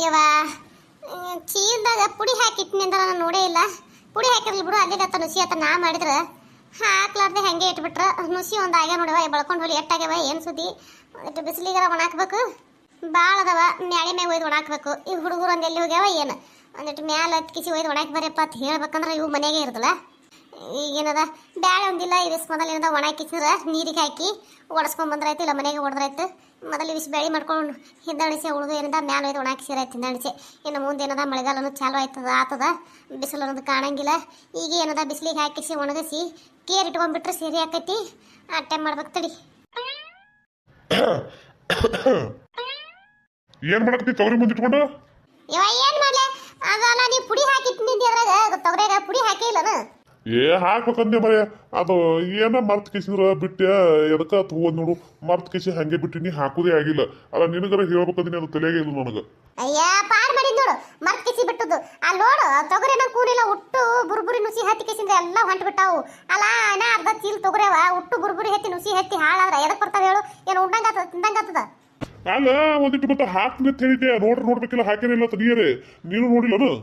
ಇವ ಚೀಲ್ದಾಗ ಪುಡಿ ಹಾಕಿಟ್ನಿ ಅಂತ ನಾನು ನೋಡೇ ಇಲ್ಲ. ಪುಡಿ ಹಾಕಿರ್ಲಿ ಬಿಡು, ಅಲ್ಲಿಗೆ ಆತ ನುಸಿ ಆತ ನಾ ಮಾಡಿದ್ರೆ ಹಾಕ್ಲಾರ್ದೆ ಹಂಗೆ ಇಟ್ಬಿಟ್ರ ನುಸಿ ಒಂದು ಆಗ್ಯಾವ ನೋಡುವ. ಬೆಳ್ಕೊಂಡು ಹೋಗಿ ಎಟ್ಟಾಗ್ಯಾವ ಏನು ಸುದ್ದಿ. ಇಟ್ಟು ಬಿಸಿಲಿಗಾರ ಒಣಾಕ್ಬೇಕು, ಭಾಳ ಅದಾವ ಮ್ಯಾಳಿ ಮ್ಯಾಗ ಒಯ್ದು ಒಣಾಕ್ಬೇಕು. ಈ ಹುಡುಗರು ಒಂದು ಎಲ್ಲಿ ಹೋಗ್ಯಾವ ಏನು ಒಂದಿಟ್ಟು ಮ್ಯಾಲೆ ಹತ್ಕಿಸಿ ಒಯ್ದು ಒಣಾಕಿ ಬರಪ್ಪ ಅಂತ ಹೇಳ್ಬೇಕಂದ್ರೆ ಇವು ಮನೆಗೆ ಇರ್ತಲ್ಲ. ಈಗೇನದ ಬ್ಯಾಳೆ ಒಂದಿಲ್ಲ ಇದಿಸ್ ಮೊದಲು ಏನದ ಒಣಾಕಿಸಿದ್ರೆ ನೀರಿಗೆ ಹಾಕಿ ಒಡ್ಸ್ಕೊಂಬಂದ್ರಾಯ್ತು, ಇಲ್ಲ ಮನೆಗೆ ಹೊಡೆದ್ರಾಯ್ತು. ಮೊದಲು ಇವಿಸ್ ಬ್ಯಾಳಿ ಮಾಡ್ಕೊಂಡು ಹಿಂದಣಿಸಿ ಉಳಿದು ಏನದ ಮ್ಯಾಲೆ ಒಯ್ದು ಒಣಾಕಿಸಿರಾಯ್ತು ಹಿಂದಣಿಸಿ. ಇನ್ನು ಮುಂದೆ ಏನದ ಮಳೆಗಾಲನು ಚಾಲು ಆತದ ಬಿಸಿಲು ಅನ್ನೋದು ಕಾಣಂಗಿಲ್ಲ. ಈಗ ಏನದ ಬಿಸಿಲಿಗೆ ಹಾಕಿಸಿ ಒಣಗಿಸಿ ಕೇರ್ ಇಟ್ಕೊಂಡ್ಬಿಟ್ರೆ ಸರಿ ಆಕೈತಿ. ಅಟ್ಟೆ ಮಾಡ್ಬೇಕು ತಡಿ. ಏನ್ ಮಾಡಕತ್ತಿ ತೊಗರಿ ಮುಂದೆ ಇಟ್ಕೊಂಡು? ಇವ ಏನ್ ಮಾಡ್ಲೆ, ಅದಲ್ಲ ನೀ ಪುಡಿ ಹಾಕಿಟ್ಟಿದ್ದಿ ಅದ್ರಾಗ ತೊಗರಿಯಾಗ ಪುಡಿ ಹಾಕೇ ಇಲ್ಲನ? ಹಾಕ್ಬೇಕಂದೆ ಮರೆ ಅದು ಏನ ಮರ್ತ್ ಕಿಸಿದ್ರ ಬಿಟ್ಟೆ ಎದಕ್ಕ ಹೋದ್ ನೋಡು. ಮರ್ತ್ ಕಿಸಿ ಹಂಗೆ ಬಿಟ್ಟಿನಿ, ಹಾಕುದೇ ಆಗಿಲ್ಲ. ಅಲ್ಲ ನಿನಗರ ಹೇಳ್ಬೇಕಂದಿನಿ, ಅದು ತಲೆಯಾಗ ಇಲ್ಲ ನನಗ. ಅಯ್ಯ ಪಾರ್ ಮಾಡಿದ್ ನೋಡು, ಮರ್ತ್ ಕಿಸಿ ಬಿಟ್ಟದ್ದು. ಅಲ್ಲಿ ನೋಡು ತೊಗರಿನ ಕೂನಿಲ್ಲ, ಉಟ್ಟು ಬುರ್ಬುರಿ ನುಸಿ ಹತ್ತಿ ಕಿಸಿಂದ್ರೆ ಎಲ್ಲ ಹೊಂಟ್ ಬಿಟ್ಟಾವು. ಅಲ್ಲ ನಾ ಅರ್ಧ ಚೀಲ್ ತೊಗರಿಯವ ಉಟ್ಟು ಬುರ್ಬುರಿ ಹತ್ತಿ ನುಸಿ ಹತ್ತಿ ಹಾಳಾದ್ರ ಎದಕ್ ಬರ್ತಾವ ಹೇಳು? ಏನು ಉಂಡಂಗಾತದ ತಿಂದಂಗಾತದ? ಅಲ್ಲ ಒಂದಿಟ್ಟು ಮತ್ತೆ ಹಾಕ್ನಿ ಅಂತ ಹೇಳಿದ್ದೆ, ನೋಡ್ಬೇಕಿಲ್ಲ ಹಾಕೇನಿಲ್ಲ ತಡಿಯರೆ. ನೀನು ನೋಡಿಲ್ಲನು?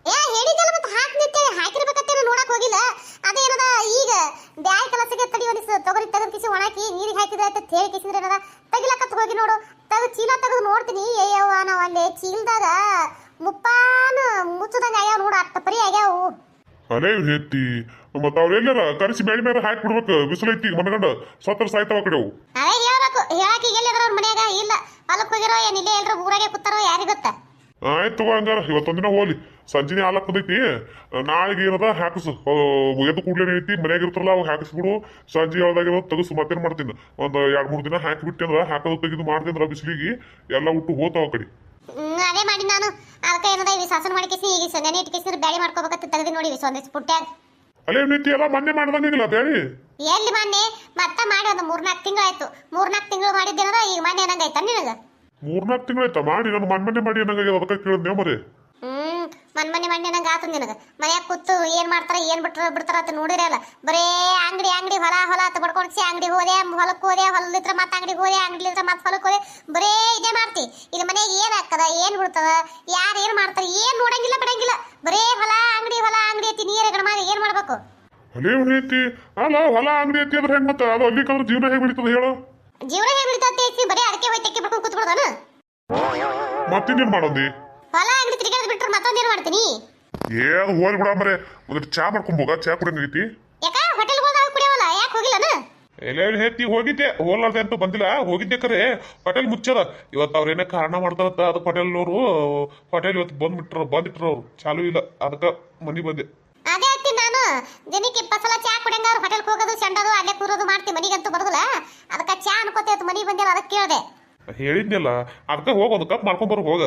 ಏ ಹೇಳಿದ್ದಲ್ಲ ಮತ್ತೆ ಹಾಕ್ನಿತ್ತೇಳಿ ಹಾಕಿರ್ಬೇಕಂತೇನು ನೋಡಕ್ ಹೋಗಿಲ್ಲ. ಅದೇನದ ಈಗ ಬ್ಯಾಳಿ ಕಲಸಿಗೆ ತಡಿ ಒಂದಿಸ್ ತೊಗರಿ ತೆಗೆದು ಕಿಸಿ ಒಣಾಕಿ ನೀರಿಗೆ ಹಾಕಿದ್ರೆ ಆಯ್ತು ಹೇಳಿ ಕಿಸಿದ್ರೆ ಏನದ ತೆಗಿಲಕ್ಕತ್ ಹೋಗಿ ನೋಡು. ಚೀಲ ತೆಗೆದು ನೋಡ್ತೀನಿ, ಅಯ್ಯವ್ವ ನಾವು ಅಲ್ಲಿ ಚೀಲದಾಗ ಮುಪ್ಪಾನ ಮುಚ್ಚದಂಗ ಆಗ್ಯಾವ ನೋಡು, ಅಟ್ಟ ಪರಿ ಆಗ್ಯಾವು. ಅಲೇ ಹೆತ್ತಿ ಮತ್ತ ಅವ್ರೆಲ್ಲಾರ ಕರೆಸಿ ಬ್ಯಾಳಿ ಮೇಲೆ ಹಾಕಿ ಬಿಡ್ಬೇಕು. ಬಿಸಿಲೈತಿ ಮನಗಂಡ ಸತ್ತರ ಸಾಯ್ತಾವ ಕಡೆ ಅವು. ಅದೇ ಹೇಳ್ಬೇಕು, ಹೇಳಕ್ಕೆ ಎಲ್ಲಿದ್ರ ಅವ್ರ ಮನ್ಯಾಗ ಇಲ್ಲ ಹೊಲಕ್ಕೆ ಹೋಗಿರೋ ಏನ್ ಇಲ್ಲೇ ಎಲ್ರು ಊರಾಗೆ ಕೂತಾರೋ ಯಾರಿಗೆ ಗೊತ್ತ. ಆಯ್ತು ತಗೋ ಹಂಗಾರ ಇವತ್ತೊಂದಿನ ಹೋಗ್ಲಿ. ಸಂಜಿನಿ ಹಾಲಕ್ಕದೈತಿ, ನಾಳೆಗೆ ಏನದ ಹಾಕಸು. ಎದ್ದು ಕೂಡ್ಲೇನೆ ಐತಿ ಮನ್ಯಾಗ ಇರ್ತಾರಲ್ಲ ಅವಾಗ ಹಾಕಿಸ್ಬಿಡು. ಸಂಜೆ ಹೇಳ್ದಾಗಿರೋದು ತೆಗಸು ಮತ್ತೇನ್ ಮಾಡ್ತೀನಿ. ಒಂದು 2-3 ದಿನ ಹಾಕಿಬಿಟ್ಟೆ ಅಂದ್ರ ಹಾಕೋದು ತೆಗೆದು ಮಾಡ್ತಿದ್ರ ಬಿಸಿಲಿಗೆ ಎಲ್ಲ ಉಟ್ಟು ಹೋತಾವ ಕಡೆ. ಅದೇ ಮಾಡಿ ನಾನು ಅದಕ್ಕೆ ಏನದ ಇವಿ ಸಾಸನ ಮಾಡಿ ಕಿಸಿ ಈಗ ನೆನೆ ಇಟ್ಟು ಕಿಸಿ ಬ್ಯಾಳಿ ಮಾಡ್ಕೋಬೇಕಂತ ತೆಗೆದು ನೋಡಿ ಒಂದಿಷ್ಟು ಪುಟ್ಟ್ಯಾಗ. ಅಲ್ಲೇ ನೀತಿ ಎಲ್ಲ ಮೊನ್ನೆ ಮಾಡ್ದಂಗಿಲ್ಲ ಬ್ಯಾಳಿ. ಎಲ್ಲಿ ಮೊನ್ನೆ ಮತ್ತೆ ಮಾಡಿ ಒಂದು 3-4 ತಿಂಗಳಾಯ್ತು. 3-4 ತಿಂಗಳು ಮಾಡಿದ್ದೇನದ ಈಗ ಮೊನ್ನೆ ಏನಂಗಾಯ್ತ ನಿನಗ? 3-4 ತಿಂಗಳಾಯ್ತಾ ಮಾಡಿ? ನಾನು ಮೊನ್ನೆ ಮಾಡಿ ಏನಾಗ ಅದಕ್ಕೆ ಕೇಳಿದ್ನೇ ಮರೆ. ಮನೆ ನಂಗೆ ಆತ ನಿನಗೆ ಮನ್ಯಾಗ ಕೂತು ಏನ್ ಮಾಡ್ತಾರ ಏನ್ ಬಿಡ್ತಾರ ಅಂತ ನೋಡಿರಲ್ಲ. ಬರೇ ಅಂಗಡಿ ಹೊಲ ಅಂತ ಬಡ್ಕೊಂಡ್ಸಿ ಅಂಗಡಿ ಹೋದೆ ಹೊಲಕ್ಕೆ ಹೋದೆ, ಹೊಲದಿತ್ರ ಮತ್ತೆ ಅಂಗಡಿಗೆ ಹೋದೆ, ಅಂಗಡಿಲಿತ್ರ ಮತ್ತೆ ಹೊಲಕ್ಕೆ ಹೋದೆ, ಬರೇ ಇದೇ ಮಾಡ್ತಿ. ಇದು ಮನೆಗೆ ಏನ್ ಆಗ್ತದ ಏನ್ ಬಿಡ್ತದ ಯಾರು ಏನ್ ಮಾಡ್ತಾರ ಏನ್ ನೋಡಂಗಿಲ್ಲ ಬಿಡಂಗಿಲ್ಲ. ಬರೇ ಹೊಲ ಅಂಗಡಿ ಐತಿ ನೀರ್ ಗಡ ಮಾಡಿ ಏನ್ ಮಾಡ್ಬೇಕು? ಅಲ್ಲೇ ಐತಿ ಅಲ್ಲ ಹೊಲ ಅಂಗಡಿ ಐತಿ ಅಂದ್ರೆ ಹೆಂಗ್ ಮತ್ತೆ ಅದು ಅಲ್ಲಿ ಕಂದ್ರೆ ಜೀವನ ಹೇಗೆ ಬೆಳೀತದ ಹೇಳು? ಜೀವನ ಹೇಗೆ ಬೆಳೀತೈತಿ? ಬರೀ ಅದಕ್ಕೆ ಹೋಯ್ತಕ್ಕೆ ಬಿಡ್ಕೊಂಡು ಕೂತ್ಬಿಡೋದನ? ಮತ್ತಿನ್ನೇನ್ ಮಾಡೋದಿ? ಹೊಲ ಅಂಗಡಿ ತಿರುಗಾಡ್ ಬಿಟ್ರೆ ಮತ್ತೊಂದೇನ್ ಮಾಡ್ತೀನಿ? ಅದು ಹೋಗಿ ಬಿಡ ಮರೆ. ಒಂದಿಟ್ಟು ಚಾ ಮಾಡ್ಕೊಂಬೋಗ, ಚಾ ಕುಡಿಯಂಗೈತಿ. ಯಾಕ ಹೋಟೆಲ್ಗಳದಾಗ ಕುಡಿಯವಲ್ಲ, ಯಾಕೆ ಹೋಗಿಲ್ಲನ? ಎಲ್ಲ ಹೇಳ್ತಿ ಹೋಗಿದ್ದೆ, ಹೋಗ್ಲಾರ್ದೆ ಅಂತೂ ಬಂದಿಲ್ಲ. ಹೋಗಿದ್ದೆ ಕರೆ ಹೋಟೆಲ್ ಮುಚ್ಚದ ಇವತ್ತು. ಅವ್ರೇನೇ ಕಾರಣ ಮಾಡ್ತಾರತ್ತ ಅದಕ್ಕೆ ಹೋಟೆಲ್ನವರು ಹೋಟೆಲ್ ಇವತ್ತು ಬಂದಿಟ್ರು ಅವ್ರು ಚಾಲು ಇಲ್ಲ. ಅದಕ್ಕೆ ಮನಿ ಬಂದೆ. ಅದೇ ಹೇಳ್ತೀನಿ ನಾನು, ದಿನಕ್ಕೆ 20 ಸಲ ಚಾ ಕುಡಿಯಂಗ ಅವ್ರು ಹೋಟೆಲ್ಗೆ ಹೋಗೋದು ಚಂಡದು ಅಲ್ಲೇ ಕೂರೋದು ಮಾಡ್ತೀವಿ. ಮನಿಗಂತೂ ಬರೋದಿಲ್ಲ, ಅದಕ್ಕೆ ಚಾ ಅನ್ಕೋತೇವತ್ತು ಮನಿ ಬಂದಿಲ್ಲ ಅದಕ್ಕೆ ಕೇಳಿದೆ. ಹೇಳಿದ್ನಲ್ಲ ಅದಕ್ಕೆ ಹೋಗ ಒಂದು ಕಪ್ ಮಾಡ್ಕೊಂಬರ್ ಹೋಗ.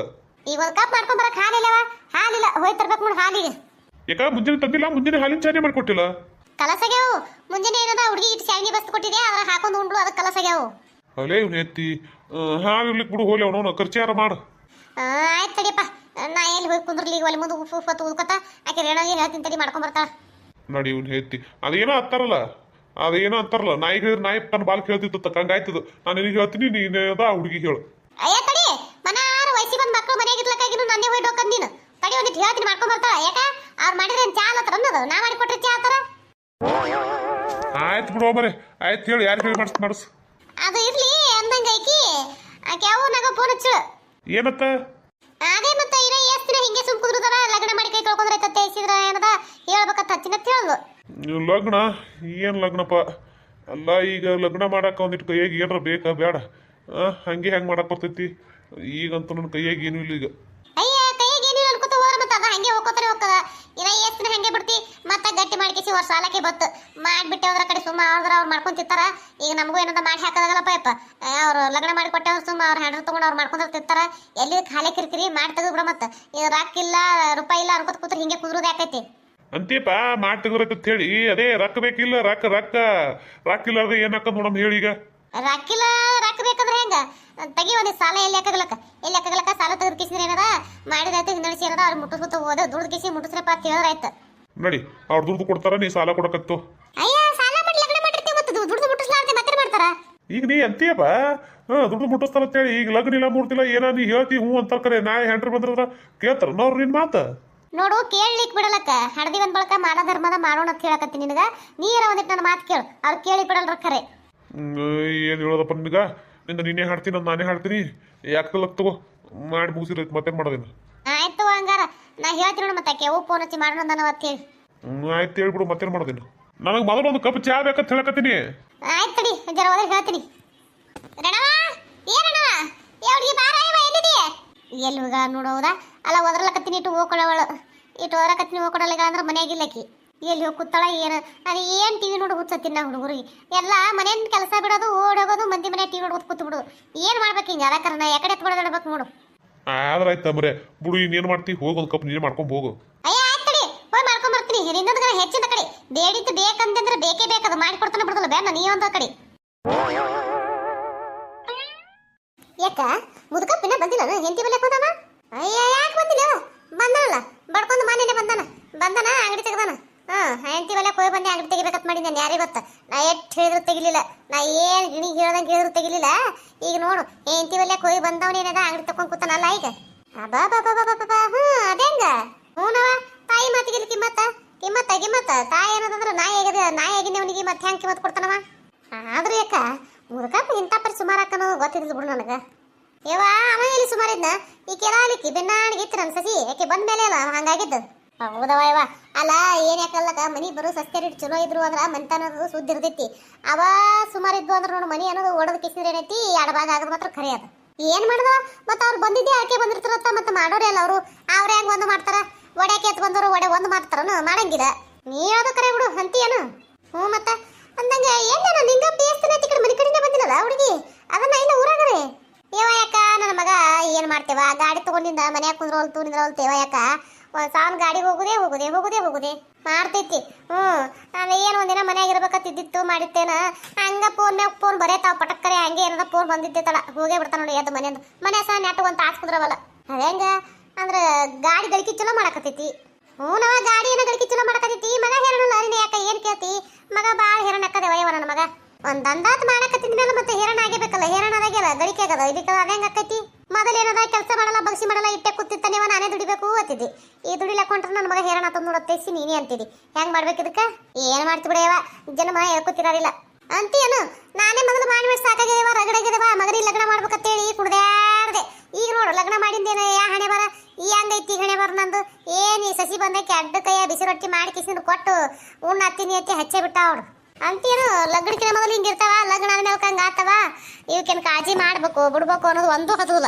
ಈಗ ಒಂದು ಕಪ್ ಮಾಡ್ಕೊಂಡ್ ಬರಕ್ ಹಾಲಿಲ್ಲವ? ಹಾಲಿಲ್ಲ, ಹೋಯ್ ತರ್ಬೇಕು ನೋಡಿ ಹಾಲಿಗೆ. ಯಾಕ ಮುಂಜಾನೆ ತಂದಿಲ್ಲ? ಮುಂಜಾನೆ ಹಾಲಿನ ಚಾನೆ ಮಾಡ್ಕೊಟ್ಟಿಲ್ಲ? ಕಲಸಾಗ್ಯಾವು. ಮುಂಜಾನೆ ಏನದ ಹುಡುಗಿ ಇಟ್ಟು ಶಾವಿಗೆ ಬಸ್ ಕೊಟ್ಟಿದೆ, ಅದ್ರ ಹಾಕೊಂಡು ಉಂಡ್ರು ಅದಕ್ಕೆ ಕಲಸಾಗ್ಯಾವು. ಅಲ್ಲೇ ಇವ್ನ ಎತ್ತಿ ಹಾಲಿರ್ಲಿಕ್ಕೆ ಬಿಡು ಹೋಲಿ ಅವನವನ ಖರ್ಚಾರ ಮಾಡು. ಆಯ್ತು ತಡಿಯಪ್ಪ, ನಾ ಎಲ್ಲಿ ಹೋಗಿ ಕುಂದ್ರಲಿ ಈಗ ಅಲ್ಲಿ ಮುಂದೆ ಉಪ್ಪು ಉಳ್ಕೊತ ಆಕೆ ರೇಣಾಗಿ ಹೇಳ್ತೀನಿ ತಡಿ ಮಾಡ್ಕೊಂಡ್ ಬರ್ತಾಳ. ನೋಡಿ ಇವ್ನ ಎತ್ತಿ ಅದೇನೋ ಅಂತಾರಲ್ಲ ನಾಯಿ ಹೇಳಿದ್ರೆ ನಾಯಿ ತನ್ನ ಬಾಲ್ ಕೇಳ್ತಿತ್ತು ಹಂಗಾಯ್ತದ. ನಾನು ನಿನಗೆ ಹೇಳ್ತೀನಿ, ನೀನೇದ ಆ ಹುಡುಗಿ ಹೇಳು. ಅಯ್ಯ ತಡಿ, ಮನಾರು ವಯಸ್ಸಿ ಬಂದ್ ಮಕ್ಕಳು ಮನೆಯಾಗ ಇರ್ಲಕ್ಕಾಗಿನು ನನ್ನೇ ಹೋಗಿ ಡೋಕಂದ್ ನೀನು. ತಡಿ ಒಂದಿಟ್ಟು ಹೇಳ್ತೀನಿ ಮಾಡ್ಕೊಂಡ್ ಬರ್ತಾಳ. ಯಾಕ ಅವ್ರು ಮಾಡಿದ್ರೆ ಚಾ ಅಲ್ಲತ್ತಾರ ಅನ್ನೋದು, ನಾ ಮಾಡಿ ಕೊಟ್ರೆ ಚಾ ಆತಾರ? ಆಯ್ತು ಬಿಡು ಮರೆ, ಆಯ್ತು ಹೇಳು ಯಾರು ಹೇಳಿ ಮಾಡಿಸ್. ಅದು ಇರ್ಲಿ ಅಂದಂಗ ಆಕೆ ಯಾವ ನಾಗ ಫೋನ್ ಹಚ್ಚು. ಏನತ್ತ? ಅದೇ ಮತ್ತೆ ಇರೋ ಎಷ್ಟು ದಿನ ಹಿಂಗೆ ಸುಮ್ ಕುದ್ರದಾರ, ಲಗ್ನ ಮಾಡಿ ಕೈ ತೊಳ್ಕೊಂಡ್ರೆ ತೇಸಿದ್ರ ಏನದ ಹೇಳ್ಬೇಕಂತ ಹಚ್ಚಿನತ್ ಹೇಳುದು. ಲಗ್ನ ಏನ್ ಲಗ್ನಪ್ಪ? ಅಲ್ಲ ಈಗ ಲಗ್ನ ಮಾಡಾಕ ಒಂದಿಟ್ಟು ಕೈಯಾಗಿ ಏನಾರ ಬೇಕಾ ಬೇಡ? ಹಂಗೆ ಹೆಂಗ್ ಮಾಡಕ್ ಬರ್ತೈತಿ? ಈಗಂತೂ ನನ್ನ ಕೈಯಾಗಿ ಏನೂ ಇಲ್ಲ ಈಗ. ಅಯ್ಯ ಕೈಯಾಗಿ ಏನಿಲ್ಲ ಅನ್ಕೋತ ಹೋರ ಮತ್ತೆ ಅದ ಹಂಗೆ ಹೋಗ್ಕೋತಾನೆ ಹೋಗ್ತದ. ಇನ್ನ ಎಷ್ಟು ದಿನ ಹಂಗೆ ಬಿಡ್ತಿ? ಮತ್ತೆ ಗಟ್ಟಿ ಮಾಡ್ಕೇಸಿ ವರ್ಷ ಸಾಲಕ್ಕೆ ಬತ್ತು ಮಾಡ್ಬಿಟ್ಟೆ ಹೋದ್ರ ಕಡೆ ಸುಮ್ಮ ಅವ್ರು ಮಾಡ್ಕೊಂತಿರ್ತಾರ. ಈಗ ನಮಗೂ ಏನಂತ ಮಾಡಿ ಹಾಕೋದಾಗಲ್ಲಪ್ಪ ಯಪ್ಪ. ಅವ್ರು ಲಗ್ನ ಮಾಡಿ ಕೊಟ್ಟವ್ರು ಸುಮ್ಮ ಅವ್ರ ಹೆಂಡ್ರು ತಗೊಂಡು ಅವ್ರು ಮಾಡ್ಕೊಂಡಿರ್ತಿರ್ತಾರ. ಎಲ್ಲಿ ಖಾಲಿ ಕಿರಿಕಿರಿ ಮಾಡಿ ತೆಗೆದು ಬಿಡ. ಮತ್ತೆ ಇದು ರೊಕ್ಕ ಇಲ್ಲ ರೂಪಾಯಿ ಇಲ್ಲ ಅನ್ಕೋತ ಕೂತ್ರೆ ಹಿಂಗೆ ಕುದುರೋದು ಯಾಕೈತಿ ಅಂತೀಪ ಮಾಡಿ ತೆಗ್ರೈತಂತ ಹೇಳಿ. ಅದೇ ರೊಕ್ಕ ಬೇಕಿಲ್ಲ, ರೊಕ್ಕ ಇಲ್ಲಾರ್ದೆ ಏನ್ ಹಾಕದ್ ನೋಡಮ್ ಹೇಳಿ. ಈಗ ರೊಕ್ಕ ಬೇಕಂದ್ರೆ ಹೆಂಗ ತೆಗಿ ಒಂದ್ ಸಾಲ ಎಲ್ಲಿ ಹಾಕಗ್ಲಕ್ಕ ಸಾಲ ತೆಗೆದು ಕಿಸಿದ್ರೆ ಏನದ ಮಾಡಿದಾಯ್ತು ಹಿಂದಡಿಸಿ ಏನದ ಅವ್ರು ಮುಟ್ಟಿಸ್ಕೊತ ಹೋದ ದುಡ್ಡು ಕಿಸಿ ಮುಟ್ಟಿಸ್ರಪ್ಪ ಅಂತ ಹೇಳಿದ್ರಾಯ್ತು. ನೋಡಿ ಅವ್ರು ದುಡ್ಡು ಕೊಡ್ತಾರ, ನೀ ಸಾಲ ಕೊಡಕತ್ತು. ಅಯ್ಯ ಸಾಲ ಮಾಡಿ ಲಗ್ನ ಮಾಡಿರ್ತೀವಿ ಮತ್ತೆ ದುಡ್ಡು ಮುಟ್ಟಿಸ್ಲಾರ್ದೆ ಮತ್ತೆ ಮಾಡ್ತಾರ. ಈಗ ನೀ ಅಂತೀಯಪ್ಪ ದುಡ್ಡು ಮುಟ್ಟಿಸ್ತಾರ ಅಂತೇಳಿ ಈಗ ಲಗ್ನ ಇಲ್ಲ ಮೂರ್ತಿಲ್ಲ ಏನ ನೀ ಹೇಳ್ತಿ ಹ್ಞೂ ಅಂತಾರ ಕರೆ ನಾಳೆ ಹೆಂಡ್ರಿ ಬಂದ್ರ ಕೇಳ್ತಾರ ಅವ್ರು ನಿನ್ ಮಾತ ನೋಡು ಕೇಳಲಿಕ್ಕೆ ಬಿಡಲಕ್ಕ ಹಳದಿ ಒಂದ್ ಬಳಕ ಮಾಡೋ ಧರ್ಮದ ಮಾಡೋಣ ಅಂತ ಹೇಳಕತ್ತೀನಿ ನಿನಗ ನೀರ ಒಂದಿಟ್ಟು ನನ್ನ ಮಾತು ಕೇಳು ಅವ್ರು ಕೇಳಿ ಬಿಡಲ್ರ ಖರೆ. ಏನು ಹೇಳೋದಪ್ಪ ನಿನಗ ನಿಂದ ನೀನೇ ಹಾಡ್ತೀನಿ ಅಂತ ನಾನೇ ಹಾಡ್ತೀನಿ ಯಾಕೆ ಲಕ್ ತಗೋ ಮಾಡಿ ಮುಗಿಸಿರ ಮತ್ತೇನು ಮಾಡೋದೇನು. ಆಯ್ತು ಹಂಗಾರ ನಾ ಹೇಳ್ತೀನಿ ನೋಡು ಮತ್ತೆ ಕೆವು ಫೋನ್ ಹಚ್ಚಿ ಮಾಡೋಣ ಅಂತ ಹೇಳಿ. ಆಯ್ತು ಹೇಳ್ಬಿಡು ಮತ್ತೇನು ಮಾಡೋದೇನು. ನನಗೆ ಮೊದಲು ಒಂದು ಕಪ್ ಚಾ ಬೇಕಂತ ಹೇಳಕತ್ತೀನಿ. ಆಯ್ತು ತಡಿ ಜರ ಹೋದ್ರೆ ಹೇಳ್ತೀನಿ. ರಣವ ಏನವ ಹುಡುಗಿ ಬಾರ ಎಲ್ಲಿದೀಯ ಎಲ್ಲಿ ಹೋಗ ನೋಡೋದ ಅಲ್ಲ ಒದರ್ಲಕತ್ತೀನಿ ಇಟ್ಟು ಹೋಗ್ಕೊಳ್ಳವಳು ಇಟ್ಟು ಒದರಕತ್ತೀನಿ ಹೋಗ್ಕೊಡಲ್ಲ ಅಂದ್ರೆ ಮನೆಯಾಗಿಲ್ಲಕಿ ಎಲ್ಲಿ ಹೋಗಿ ಕೂತಾಳ ಏನು ಅದು ಏನು ಟಿವಿ ನೋಡಿ ಹುಚ್ಚತ್ತೀನಿ ನಾ ಹುಡುಗರಿಗೆ ಎಲ್ಲ ಮನೆಯಿಂದ ಕೆಲಸ ಬಿಡೋದು ಓಡೋಗೋದು ಮಂದಿ ಮನೆ ಟಿವಿ ನೋಡೋದು ಕೂತು ಬಿಡೋದು ಏನು ಮಾಡ್ಬೇಕು ಹಿಂಗೆ ಅದಕ್ಕೆ ನಾ ಯಾಕಡೆ ಎತ್ಬಿಡೋದು ನೋಡು. ಆದ್ರೆ ಆಯ್ತು ಮರೆ ಬಿಡು ಇನ್ನೇನು ಮಾಡ್ತಿ ಹೋಗಿ ಒಂದು ಕಪ್ ನೀನು ಮಾಡ್ಕೊಂಡು ಹೋಗು. ಅಯ್ಯ ಆಯ್ತು ತಡಿ ಹೋಗಿ ಮಾಡ್ಕೊಂಡ್ ಬರ್ತೀನಿ ಇನ್ನೊಂದು ಕಡೆ ಹೆಚ್ಚಿನ ಕಡೆ ಬೇಡಿದ್ದು ಬೇಕಂತಂದ್ರೆ ಬೇಕೇ ಬೇಕದು ಮಾಡಿ ಕೊಡ್ತಾನೆ ಬಿಡೋದಿಲ್ಲ ಬೇಡ ನೀವೊಂದು ಕಡೆ. ಯಾಕ ಮುದುಕಪ್ಪಿನ ಬಂದಿಲ್ಲ ಹೆಂಡತಿ ಬಲ್ಲೆ ಹೋದವ ಅಯ್ಯ ಯಾಕೆ ಬಂದಿಲ್ಲ ಬಂದನಲ್ಲ ಬಡ್ಕೊಂಡು ಮನೇನೆ ಬಂದನ ಅಂಗಡಿ ತೆಗ್ದಾನ ಹೆಂಡತಿ ಬಲ್ಲೆ ಹೋಗಿ ಬಂದೆ ಅಂಗಡಿ ತೆಗಿಬೇಕಂತ ಮಾಡಿ ನಾನು ಯಾರಿಗೆ ಗೊತ್ತ ನಾ ಎಷ್ಟು ಹೇಳಿದ್ರು ತೆಗಿಲಿಲ್ಲ ನಾ ಏನು ಗಿಣಿಗೆ ಹೇಳ್ದಂಗೆ ಹೇಳಿದ್ರು ತೆಗಿಲಿಲ್ಲ. ಈಗ ನೋಡು ಹೆಂಡತಿ ಬಲ್ಲೆ ಹೋಗಿ ಬಂದವನೇನದ ಅಂಗಡಿ ತಕೊಂಡ್ ಕೂತಾನಲ್ಲ ಈಗ ಅಬಾ ಬಾಬಾ ಬಾಬಾ ಅದೇಂಗ ಹ್ಞೂನವ ತಾಯಿ ಮಾತಿಗೆ ಕಿಮ್ಮತ್ತ ತಾಯಿ ಏನದಂದ್ರೆ ನಾಯಿ ಆಗಿನ ಅವನಿಗೆ ಮತ್ತೆ ಹೆಂಗೆ ಕಿಮ್ಮತ್ ಕೊಡ್ತಾನವ. ಆದ್ರೆ ಯಾಕ ಮುದುಕಪ್ಪ ಇಂಥ ಪರಿ ಸುಮಾರು ಹಾಕನೋ ಗೊತ್ತಿದ್ರು ಬಿಡು ನನಗೆ. ಯವ್ವ ಅವ ಎಲ್ಲಿ ಸುಮಾರಿದ್ನ ಈ ಕೆಲಾಲಿಕ್ಕಿ ಬೆನ್ನಾಣಿಗಿತ್ತು ನನ್ನ ಸಸಿ ಯಾಕೆ ಬಂದ ಮೇಲೆ ಅಲ್ಲ ಹಂಗಾಗಿದ್ದು. ಹೌದವ ಯವ್ವ ಅಲ್ಲ ಏನ್ ಯಾಕಲ್ಲಕ ಮನಿ ಬರೋ ಸಸ್ಯ ರೇಟ್ ಚಲೋ ಇದ್ರು ಅಂದ್ರೆ ಮನಿತನ ಅನ್ನೋದು ಸುದ್ದಿ ಇರ್ತೈತಿ. ಅವ ಸುಮಾರಿದ್ವು ಅಂದ್ರೆ ನೋಡು ಮನಿ ಅನ್ನೋದು ಓಡೋದು ಕಿಸಿದ್ರೆ ಏನೈತಿ ಎಡಭಾಗ ಆಗೋದು ಮಾತ್ರ ಖರೆ ಅದ. ಏನ್ ಮಾಡುದ ಮತ್ತೆ ಅವ್ರು ಬಂದಿದ್ದೆ ಆಕೆ ಬಂದಿರ್ತಾರತ್ತ ಮತ್ತೆ ಮಾಡೋರೇ ಅಲ್ಲ ಅವರು ಅವ್ರೆ ಹೆಂಗ್ ಒಂದು ಮಾಡ್ತಾರ ಒಡೆಕೆ ಎತ್ ಬಂದವರು ಒಡೆ ಒಂದು ಮಾಡ್ತಾರನು ಮಾಡಂಗಿಲ್ಲ. ನೀ ಹೇಳೋದು ಕರೆ ಬಿಡು ಅಂತೀಯನು. ಹ್ಞೂ ಮತ್ತೆ ಅಂದಂಗ ಏನ ನಿಂಗ ಬೇಸ್ತಿನ ಕಡೆ ಮನೆ ಕಡೆನೇ ಬಂದಿಲ್ಲಲ್ಲ ಹುಡುಗಿ ಅದನ್ನ ಇಲ್ಲ ಊರಾಗರೆ ಯವ ಯಾಕ ನನ್ನ ಮಗ ಏನ್ ಮಾಡ್ತೇವ ಗಾಡಿ ತಗೊಂಡಿಂದ ಮನ್ಯಾಗ ನಿಂದ್ರವಲ್ತೇವ ಯಾಕ ಒಂದ್ ಸಾವನ್ ಗಾಡಿ ಹೋಗುದೇ ಮಾಡ್ತೈತಿ. ನಾವೇ ಏನು ಒಂದಿನ ಮನ್ಯಾಗ ಇರ್ಬೇಕತ್ತಿದ್ದಿತ್ತು ಮಾಡಿತ್ತೇನ ಹಂಗ ಫೋನ್ ಮ್ಯಾಗ ಫೋನ್ ಬರೇತಾವ ಪಟಕ್ಕರೆ ಹಂಗೆ ಏನದ ಫೋನ್ ಬಂದಿದ್ದೇತಲ್ಲ ಹೋಗೇ ಬಿಡ್ತಾನ ನೋಡಿ ಎದ್ದು ಮನೆ ಸಹ ನೆಟ್ಟು ಒಂದು ತಾಸ್ ಕುದ್ರವಲ್ಲ ಅದೇಂಗ ಅಂದ್ರ ಗಾಡಿ ಗಳಿಕೆ ಚಲೋ ಮಾಡಕತ್ತೈತಿ. ಹ್ಞೂನವ ಗಾಡಿ ಏನೋ ಗಳಿಕೆ ಚಲೋ ಮಾಡಕತ್ತೈತಿ ಮಗ ಹೇಳಲ್ಲ ಅರಿನ ಯಾಕ ಏನ್ ಕೇಳ್ತಿ ಮಗ ಭಾಳ ಹೇರಣ ಹಾಕದೇವಯ್ಯವ ನನ್ನ ಮಗ ಒಂದ್ ಅಂದಾತ್ ಮಾಡಕತ್ತಿದ ಮೇಲೆ ಮತ್ತೆ ಹೇರಣ ಆಗಬೇಕಲ್ಲ ಹೇರಣ ಅದಾಗ್ಯಲ್ಲ ಗಳಿಕೆ ಆಗದ ಇದಕ್ಕೆ ಅದೇಂಗ ಆಕೈತಿ. ಮೊದಲೇನದ ಕೆಲಸ ಮಾಡಲ್ಲ ಬಗ್ಸಿ ಮಾಡಲ್ಲ ಇಟ್ಟೆ ಕೂತಿತ್ತಾನೇವ ನಾನೇ ದುಡಿಬೇಕು ಅತ್ತಿದ್ದಿ ಈ ದುಡಿಲಾಕೊಂಡ್ರೆ ನನ್ನ ಮಗ ಹೇರಣ ತಂದು ನೋಡತ್ತೈಸಿ ನೀನೇ ಅಂತಿದ್ದಿ ಹೆಂಗ್ ಮಾಡ್ಬೇಕು ಇದಕ್ಕ ಏನ್ ಮಾಡ್ತಿ ಬಿಡಯವ ಜನ್ಮ ಹೇಳ್ಕೊತಿರಾರಿಲ್ಲ ಅಂತೀಯನು. ನಾನೇ ಮೊದಲು ಮಾಡಿ ಸಾಕಾಗ್ಯವ ರಗಡಾಗ್ಯದವ ಮಗನಿ ಲಗ್ನ ಮಾಡ್ಬೇಕಂತೇಳಿ ಕುಡ್ದಾಡ್ದೆ ಈಗ ನೋಡು ಲಗ್ನ ಮಾಡಿಂದೇನ ಯಾ ಹಣೆ ಬರ ಈ ಹಂಗೈತಿ ಹಣೆ ಬರ ನಂದು ಏನ್ ಈ ಸಸಿ ಬಂದಕ್ಕೆ ಅಡ್ಡ ಕೈಯ ಬಿಸಿ ರೊಟ್ಟಿ ಮಾಡಿ ಕಿಸಿನ ಕೊಟ್ಟು ಉಣ್ಣ ಹತ್ತೀನಿ ಹತ್ತಿ ಹಚ್ಚೆ ಬಿಟ್ಟ ಅವಳು ಅಂತೀನು. ಲಗ್ನಕ್ಕಿನ ಮೊದಲು ಹಿಂಗಿರ್ತಾವ ಲಗ್ನ ಆದ್ಮೇಲೆ ಹಂಗ ಆತವ ಇವಕ್ಕೇನು ಕಾಳಜಿ ಮಾಡ್ಬೇಕು ಬಿಡ್ಬೇಕು ಅನ್ನೋದು ಒಂದು ಹದೂಲ.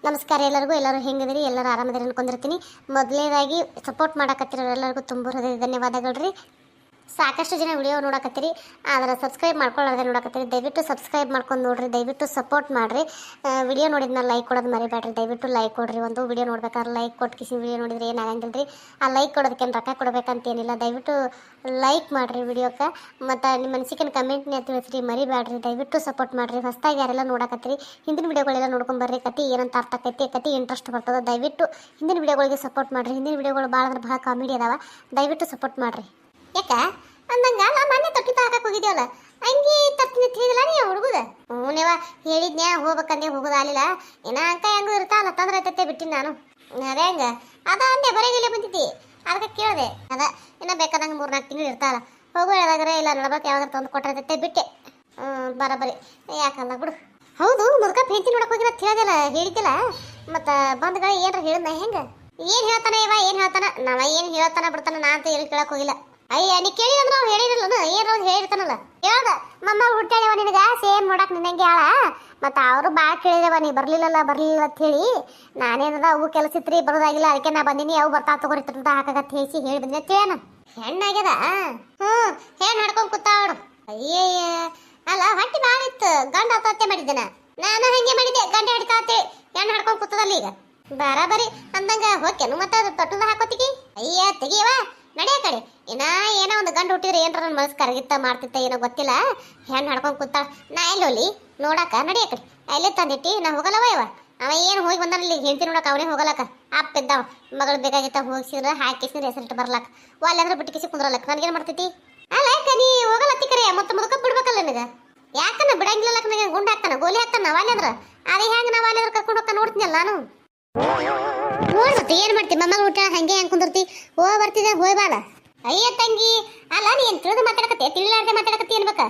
ನಮಸ್ಕಾರ ಎಲ್ಲರೂ ಹೆಂಗಿದಿರಿ ಎಲ್ಲರೂ ಆರಾಮದಿರಿ ಅನ್ಕೊಂಡಿರ್ತೀನಿ. ಮೊದಲನೇದಾಗಿ ಸಪೋರ್ಟ್ ಮಾಡಕತ್ತಿರೋ ಎಲ್ಲರಿಗೂ ತುಂಬ ಹೃದಯ ಧನ್ಯವಾದಗಳು ರೀ. ಸಾಕಷ್ಟು ಜನ ವಿಡಿಯೋ ನೋಡಕತ್ತೀರಿ ಆದರೆ ಸಬ್ಸ್ಕ್ರೈಬ್ ಮಾಡ್ಕೊಳ್ಳೋದೇ ನೋಡಕತ್ತೀರಿ ದಯವಿಟ್ಟು ಸಬ್ಸ್ಕ್ರೈಬ್ ಮಾಡ್ಕೊಂಡು ನೋಡ್ರಿ ದಯವಿಟ್ಟು ಸಪೋರ್ಟ್ ಮಾಡಿರಿ. ವಿಡಿಯೋ ನೋಡಿದ್ಮೇಲೆ ಲೈಕ್ ಕೊಡೋದು ಮರಿಬೇಡ್ರಿ ದಯವಿಟ್ಟು ಲೈಕ್ ಕೊಡ್ರಿ. ಒಂದು ವಿಡಿಯೋ ನೋಡ್ಬೇಕಾದ್ರೆ ಲೈಕ್ ಕೊಟ್ಟು ವಿಡಿಯೋ ನೋಡಿದ್ರೆ ಏನಾಗಂಗಿಲ್ಲ ರೀ. ಆ ಲೈಕ್ ಕೊಡೋದಕ್ಕೇನು ರೊಕ್ಕ ಕೊಡಬೇಕಂತೇನಿಲ್ಲ ದಯವಿಟ್ಟು ಲೈಕ್ ಮಾಡಿರಿ ವಿಡಿಯೋಕ್ಕೆ ಮತ್ತು ನಿಮ್ಮ ಮನಸ್ಸಿನ ಕಮೆಂಟ್ನ ತಿಳಿಸ್ರಿ ಮರಿಬೇಡ್ರಿ ದಯವಿಟ್ಟು ಸಪೋರ್ಟ್ ಮಾಡಿರಿ. ಹೊಸದಾಗಿ ಯಾರೆಲ್ಲ ನೋಡಕತ್ತೀರಿ ಹಿಂದಿನ ವಿಡಿಯೋಗಳೆಲ್ಲ ನೋಡ್ಕೊಂಡು ಬರ್ರಿ ಕತೆ ಏನಂತ ಅರ್ಥ ಆಕೈತಿ ಕತೆ ಇಂಟ್ರೆಸ್ಟ್ ಬರ್ತದೆ ದಯವಿಟ್ಟು ಹಿಂದಿನ ವಿಡಿಯೋಗಳಿಗೆ ಸಪೋರ್ಟ್ ಮಾಡಿರಿ. ಹಿಂದಿನ ವಿಡಿಯೋಗಳು ಭಾಳ ಅಂದ್ರೆ ಭಾಳ ಕಾಮಿಡಿ ಅದಾವ ದಯವಿಟ್ಟು ಸಪೋರ್ಟ್ ಮಾಡಿರಿ. ಯಾಕ ಅಂದಂಗ ನಾ ಮೊನ್ನೆ ತೊಟ್ಟಿ ಹಾಕಕ್ಕೆ ಹೋಗಿದ್ದೇವಲ್ಲ ಅಂಗಿ ತರ್ತೀನಿ ತಿಳಿದಿಲ್ಲ ನೀ ಹುಡುಗದ ಹ್ಞೂನೇವ ಹೇಳಿದ್ನ್ಯಾ ಹೋಗ್ಬೇಕಂದೆ ಹೋಗೋದಾಗಲಿಲ್ಲ ಏನ ಅಂಕ ಹೆಂಗೂ ಇರ್ತಾವಲ್ಲ ತಂದ್ರೆ ಐತತ್ತೆ ಬಿಟ್ಟಿನಿ ನಾನು ಅದೇ ಹಂಗ ಅದ ಅಂದೆ ಬರೆಗಿಲ್ಲ ಬಂದಿದ್ದಿ ಅದಕ್ಕೆ ಕೇಳಿದೆ ಅದ ಇನ್ನ ಬೇಕಾದಂಗೆ 3-4 ತಿಂಗಳು ಇರ್ತಾವಲ್ಲ ಹೋಗು ಹೇಳಾಗ್ರೆ ಇಲ್ಲ ನಡ್ಬೇಕು ಯಾವಾಗ ತಂದು ಕೊಟ್ಟಿರ್ತೈತೆ ಬಿಟ್ಟೆ ಬರಬರಿ ಯಾಕಲ್ಲ ಬಿಡು. ಹೌದು ಮುದುಕ ಪೇಂತಿ ನೋಡಕ್ ಹೋಗಿನ ತಿಳಿದಿಲ್ಲ ಹೇಳಿದ್ದಿಲ್ಲ ಮತ್ತು ಬಂದ್ಗಳ ಏನ್ರ ಹೇಳಿದ್ನ ಹೆಂಗೆ ಏನು ಹೇಳ್ತಾನ ಇವ ಏನು ಹೇಳ್ತಾನ ನಾವ ಏನು ಹೇಳ್ತಾನ ಬಿಡ್ತಾನ ನಾ ಅಂತ ಹೇಳಿ ಕೇಳಕ್ ಹೋಗಿಲ್ಲ. ಅಯ್ಯ ನೀ ಕೇಳಿದ್ರೆ ಅವ್ನು ಹೇಳಿರಲ್ಲ ಏನೋ ಹೇಳಿರ್ತಾನಲ್ಲ ಹೇಳ್ದ ಮಮ್ಮ ಹುಟ್ಟಾಳವ ನಿನಗ ಸೇಮ್ ನೋಡಕ್ ನಿನ್ನಂಗೆ ಹೇಳ ಮತ್ತು ಅವರು ಭಾಳ ಕೇಳಿದವ ನೀ ಬರ್ಲಿಲ್ಲ ಅಂತ ಹೇಳಿ ನಾನೇನದ ಅವು ಕೆಲಸ ಇತ್ರಿ ಬರೋದಾಗಿಲ್ಲ ಅದಕ್ಕೆ ನಾ ಬಂದಿನಿ ಅವು ಬರ್ತಾ ತಗೋರಿತ್ತ ಹಾಕಾಗತ್ತೆ ಹೇಸಿ ಹೇಳಿ ಬಂದಿನ ತೇನ ಹೆಣ್ಣಾಗ್ಯದ ಹೆಣ್ಣು ಹಡ್ಕೊಂಡು ಕೂತಾವಡು ಅಯ್ಯಯ್ಯ ಅಲ್ಲ ಹೊಟ್ಟಿ ಭಾಳ ಇತ್ತು ಗಂಡ ಆತ್ಮಹತ್ಯೆ ಮಾಡಿದ್ದೇನ ನಾನು ಹಂಗೆ ಮಾಡಿದ್ದೆ ಗಂಡ ಹಿಡ್ಕಾತೆ ಹೆಣ್ಣು ಹಡ್ಕೊಂಡು ಕೂತದಲ್ಲಿ ಈಗ ಬರಾಬರಿ ಅಂದಂಗ ಹೋಗ್ಯನು ಮತ್ತೆ ಅದು ತೊಟ್ಟದ ಹಾಕೋತಿಗೆ ಅಯ್ಯ ತೆಗಿಯವ ನಡೆಯ ಕಡೆ ಏನೋ ಒಂದು ಗಂಡು ಹುಟ್ಟಿದ್ರೆ ಏನ್ರ ನನ್ನ ಮನಸ್ಸು ಕರಗಿತ್ತ ಮಾಡ್ತಿತ್ತ ಏನೋ ಗೊತ್ತಿಲ್ಲ ಹೆಣ್ಣು ಹಡ್ಕೊಂಡು ಕೂತಾಳ ನಾ ಎಲ್ಲಿ ಹೋಲಿ ನೋಡಾಕ ನಡೆಯ ಕಡೆ ಅಲ್ಲೇ ತಂದಿಟ್ಟಿ ನಾ ಹೋಗಲ್ಲವ ಇವ ಅವ ಏನು ಹೋಗಿ ಬಂದಲ್ಲಿ ಹೆಂಡತಿ ನೋಡಕ ಅವನೇ ಹೋಗಲಕ್ಕ ಅಪ್ಪ ಇದ್ದಾವ ಮಗಳು ಬೇಕಾಗಿತ್ತ ಹೋಗಿಸಿದ್ರೆ ಹಾಕಿಸಿದ್ರೆ ಹೆಸರಿಟ್ಟು ಬರ್ಲಾಕ ಒಲ್ಲೆ ಅಂದ್ರೆ ಬಿಟ್ಟು ಕಿಸಿ ಕುಂದ್ರಲಕ್ಕ ನನಗೇನು ಮಾಡ್ತೈತಿ ಅಲ್ಲ ಯಾಕ ನೀ ಹೋಗಲತ್ತಿ ಕರೆ ಮತ್ತೆ ಮುದುಕ ಬಿಡ್ಬೇಕಲ್ಲ ನಿನಗ ಯಾಕನ್ನ ಬಿಡಂಗಿಲ್ಲ ನನಗೆ ಗುಂಡು ಹಾಕ್ತಾನ ಗೋಲಿ ಹಾಕ್ತಾನ ನಾವಲ್ಲಿ ಅಂದ್ರ ಅದೇ ಹೆಂಗ್ ನಾವಲ್ಲಿ ಅಂದ್ರ ಕರ್ಕೊಂಡು ಹೋಗ್ತಾನ ನೋಡ್ತೀನಲ್ಲ ನಾನು ನೋಡ್ ಮತ್ತೆ ಏನ್ ಮಾಡ್ತಿ ಮೊಮ್ಮಗ ಊಟ ಹಂಗೆ ಹೆಂಗ್ ಕುಂದಿರ್ತಿ ಬರ್ತಿದ್ದೆ ಹೋಯ್ ಬಾಲ ಅಯ್ಯ ತಂಗಿ ಅಲ್ಲ ನೀನ್ ತಿಳಿದು ಮಾತಾಡಕತ್ತೆ ತಿಳಿಲಾರ್ದೆ ಮಾತಾಡಕತ್ತಿ ಅನ್ಬೇಕ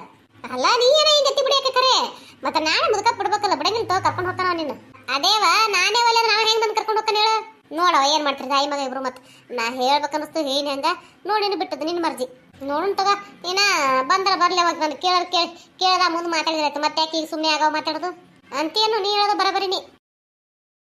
ಅಲ್ಲ ನೀ ಏನ ಹಿಂಗ್ ಗತಿ ಬಿಡಿಯಕ್ಕೆ ಕರೆ ಮತ್ತೆ ನಾನೇ ಮುದುಕ ಬಿಡ್ಬೇಕಲ್ಲ ಬಿಡಂಗಿಲ್ಲ ತೋ ಕರ್ಕೊಂಡು ಹೋಗ್ತಾನ ನಿನ್ನ ಅದೇವ ನಾನೇ ಒಳ್ಳೆ ನಾವ್ ಹೆಂಗ್ ಬಂದ್ ಕರ್ಕೊಂಡು ಹೋಗ್ತಾನೆ ಹೇಳ ನೋಡವ ಏನ್ ಮಾಡ್ತೀರಿ ತಾಯಿ ಮಗ ಇಬ್ರು ಮತ್ತೆ ನಾ ಹೇಳ್ಬೇಕನ್ನಿಸ್ತು ಏನ್ ಹೆಂಗ ನೋಡಿನ ಬಿಟ್ಟದ್ದು ನಿನ್ನ ಮರ್ಜಿ ನೋಡೋಣ ತಗ ಏನ ಬಂದ್ರ ಬರ್ಲಿ ಅವಾಗ ನಾನು ಕೇಳ್ದ ಮುಂದೆ ಮಾತಾಡಿದ್ರಾಯ್ತು ಮತ್ತೆ ಯಾಕೆ ಈಗ ಸುಮ್ಮನೆ ಆಗವ ಮಾತಾಡೋದು ಅಂತೇನು ನೀ ಹೇಳೋದು ಬರಬರಿ ನೀ